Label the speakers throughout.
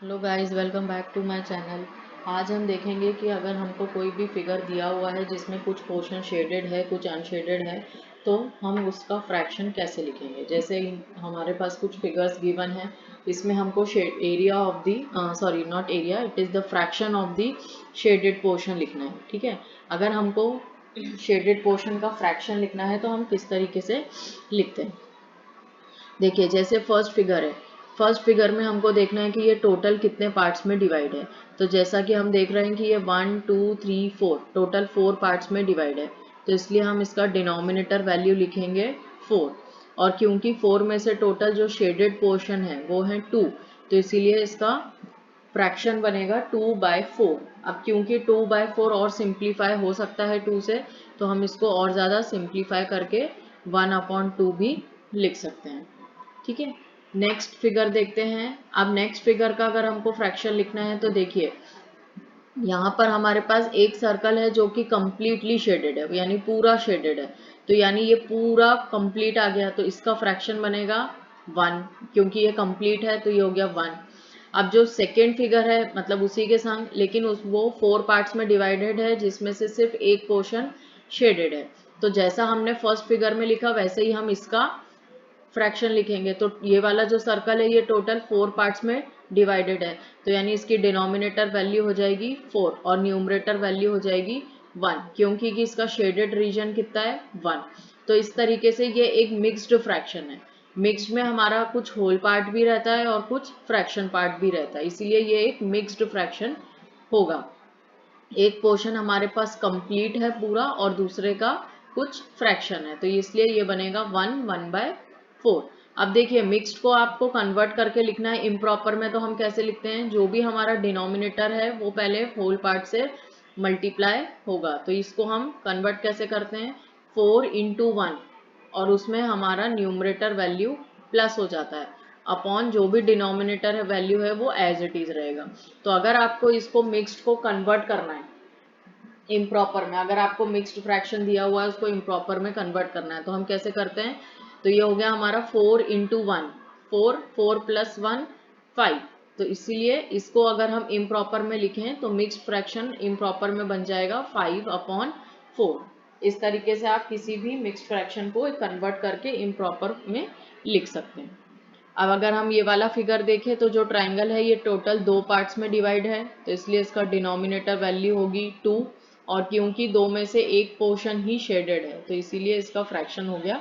Speaker 1: Hello guys, welcome back to my channel. आज हम देखेंगे कि अगर हमको कोई भी फिगर दिया हुआ है जिसमें कुछ पोर्शन शेडेड है, कुछ अनशेडेड है, तो हम उसका फ्रैक्शन कैसे लिखेंगे। जैसे हमारे पास कुछ फिगर्स गिवन है, इसमें हमको area of the sorry not area, it is the fraction of the shaded portion लिखना है। ठीक है, अगर हमको शेडेड पोर्शन का फ्रैक्शन लिखना है तो हम किस तरीके से लिखते हैं। देखिए, जैसे फर्स्ट फिगर है, फर्स्ट फिगर में हमको देखना है कि ये टोटल कितने पार्ट्स में डिवाइड है। तो जैसा कि हम देख रहे हैं कि ये 1 2 3 4 टोटल 4 पार्ट्स में डिवाइड है, तो इसलिए हम इसका डिनोमिनेटर वैल्यू लिखेंगे 4। और क्योंकि 4 में से टोटल जो शेडेड पोर्शन है वो है 2, तो इसीलिए इसका फ्रैक्शन बनेगा 2/4। अब क्योंकि 2/4 और सिंप्लीफाई हो सकता है 2 से, तो हम इसको और ज़्यादा सिंप्लीफाई करके 1/2 भी लिख सकते हैं। ठीक है, नेक्स्ट फिगर देखते हैं। अब नेक्स्ट फिगर का अगर हमको फ्रैक्शन लिखना है तो देखिए, यहाँ पर हमारे पास एक सर्कल है जो कि कंप्लीटली शेडेड है, यानी पूरा शेडेड है। तो यानी ये पूरा कंप्लीट आ गया, तो इसका फ्रैक्शन बनेगा 1। क्योंकि ये कंप्लीट है तो ये हो गया 1। अब जो सेकेंड फिगर है, मतलब उसी के संग, लेकिन वो 4 पार्ट्स में डिवाइडेड है जिसमें से सिर्फ एक पोर्शन शेडेड है। तो जैसा हमने फर्स्ट फिगर में लिखा वैसे ही हम इसका फ्रैक्शन लिखेंगे। तो ये वाला जो सर्कल है ये टोटल 4 पार्ट्स में डिवाइडेड है, तो यानी इसकी डिनोमिनेटर वैल्यू हो जाएगी 4 और न्यूमरेटर वैल्यू हो जाएगी 1, क्योंकि कि इसका शेडेड रीजन कितना है 1। तो इस तरीके से ये एक मिक्स्ड फ्रैक्शन है। मिक्स्ड में हमारा कुछ होल पार्ट भी रहता है और कुछ फ्रैक्शन पार्ट भी रहता है, इसीलिए ये एक मिक्स्ड फ्रैक्शन होगा। एक पोर्शन हमारे पास कंप्लीट है पूरा और दूसरे का कुछ फ्रैक्शन है, तो इसलिए ये बनेगा 1/4। अब देखिए, मिक्स्ड को आपको कन्वर्ट करके लिखना है इम्प्रॉपर में, तो हम कैसे लिखते हैं, जो भी हमारा डिनोमिनेटर है वो पहले होल पार्ट से मल्टीप्लाई होगा। तो इसको हम कन्वर्ट कैसे करते हैं, 4 × 1, और उसमें हमारा न्यूमरेटर वैल्यू प्लस हो जाता है, अपॉन जो भी डिनोमिनेटर है वैल्यू है वो एज इट इज रहेगा। तो अगर आपको इसको मिक्स्ड को कन्वर्ट करना है इम्प्रॉपर में, अगर आपको मिक्स्ड फ्रैक्शन दिया हुआ है उसको इम्प्रॉपर में कन्वर्ट करना है, तो हम कैसे करते हैं। तो ये हो गया हमारा 4 × 1, 4 4 + 1 5। तो इसीलिए इसको अगर हम इम्प्रॉपर में लिखें तो मिक्स्ड फ्रैक्शन इम्प्रॉपर में बन जाएगा 5/4। इस तरीके से आप किसी भी मिक्स्ड फ्रैक्शन को कन्वर्ट करके इम्प्रॉपर में लिख सकते हैं। अब अगर हम ये वाला फिगर देखें तो जो ट्राइंगल है ये टोटल 2 पार्ट्स में डिवाइड है, तो इसलिए इसका डिनोमिनेटर वैल्यू होगी 2। और क्योंकि दो में से एक पोर्शन ही शेडेड है, तो इसीलिए इसका फ्रैक्शन हो गया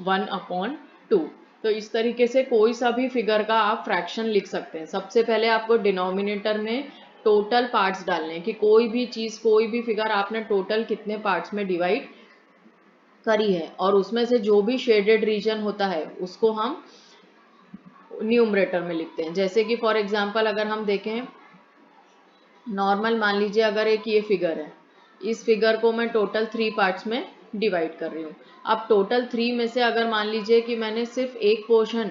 Speaker 1: 1/2। तो इस तरीके से कोई सा भी फिगर का आप फ्रैक्शन लिख सकते हैं। सबसे पहले आपको डिनोमिनेटर में टोटल पार्ट्स डालने हैं कि कोई भी चीज़, कोई भी फिगर आपने टोटल कितने पार्ट्स में डिवाइड करी है, और उसमें से जो भी शेडेड रीजन होता है उसको हम न्यूमरेटर में लिखते हैं। जैसे कि फॉर एग्जांपल अगर हम देखें, नॉर्मल मान लीजिए अगर एक ये फिगर है, इस फिगर को मैं टोटल 3 पार्ट्स में डिवाइड कर रही हूँ। अब टोटल 3 में से अगर मान लीजिए कि मैंने सिर्फ एक पोर्शन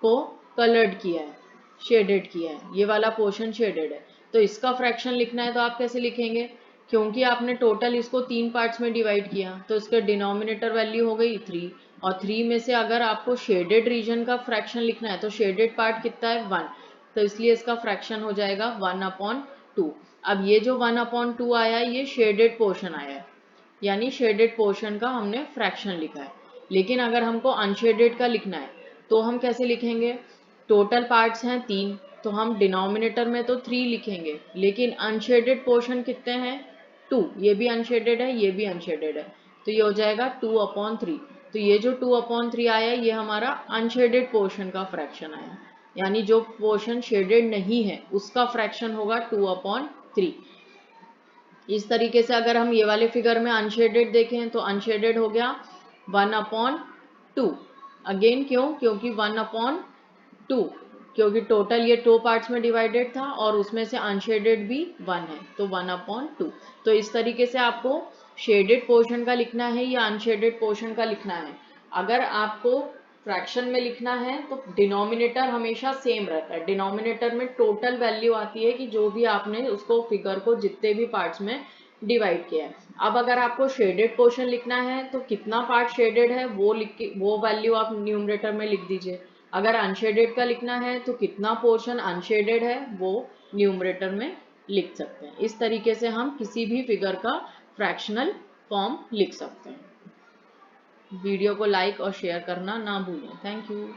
Speaker 1: को कलर्ड किया है, शेडेड किया है, ये वाला पोर्शन शेडेड है, तो इसका फ्रैक्शन लिखना है तो आप कैसे लिखेंगे, क्योंकि आपने टोटल इसको 3 पार्ट्स में डिवाइड किया, तो इसका डिनोमिनेटर वैल्यू हो गई 3। और 3 में से अगर आपको शेडेड रीजन का फ्रैक्शन लिखना है तो शेडेड पार्ट कितना है 1, तो इसलिए इसका फ्रैक्शन हो जाएगा 1/2। अब ये जो 1/2 आया है ये शेडेड पोर्शन आया है, यानी शेडेड पोर्शन का हमने फ्रैक्शन लिखा है। लेकिन अगर हमको अनशेडेड का लिखना है तो हम कैसे लिखेंगे, टोटल पार्ट्स हैं 3, तो हम डिनोमिनेटर में तो 3 लिखेंगे, लेकिन अनशेडेड पोर्शन कितने हैं 2, ये भी अनशेडेड है, ये भी अनशेडेड है, तो ये हो जाएगा 2/3। तो ये जो 2/3 आया ये हमारा अनशेडेड पोर्शन का फ्रैक्शन आया, यानी जो पोर्शन शेडेड नहीं है उसका फ्रैक्शन होगा 2/3। इस तरीके से अगर हम ये वाले फिगर में अनशेडेड देखें तो अनशेडेड हो गया 1/2। अगेन क्यों, क्योंकि 1/2, क्योंकि टोटल ये 2 पार्ट्स में डिवाइडेड था और उसमें से अनशेडेड भी 1 है, तो 1/2। तो इस तरीके से आपको शेडेड पोर्शन का लिखना है या अनशेडेड पोर्शन का लिखना है। अगर आपको फ्रैक्शन में लिखना है तो डिनोमिनेटर हमेशा सेम रहता है, डिनोमिनेटर में टोटल वैल्यू आती है कि जो भी आपने उसको फिगर को जितने भी पार्ट्स में डिवाइड किया है। अब अगर आपको शेडेड पोर्शन लिखना है तो कितना पार्ट शेडेड है वो लिख के वो वैल्यू आप न्यूमरेटर में लिख दीजिए। अगर अनशेडेड का लिखना है तो कितना पोर्शन अनशेडेड है वो न्यूमरेटर में लिख सकते हैं। इस तरीके से हम किसी भी फिगर का फ्रैक्शनल फॉर्म लिख सकते हैं। वीडियो को लाइक और शेयर करना ना भूलें। Thank you.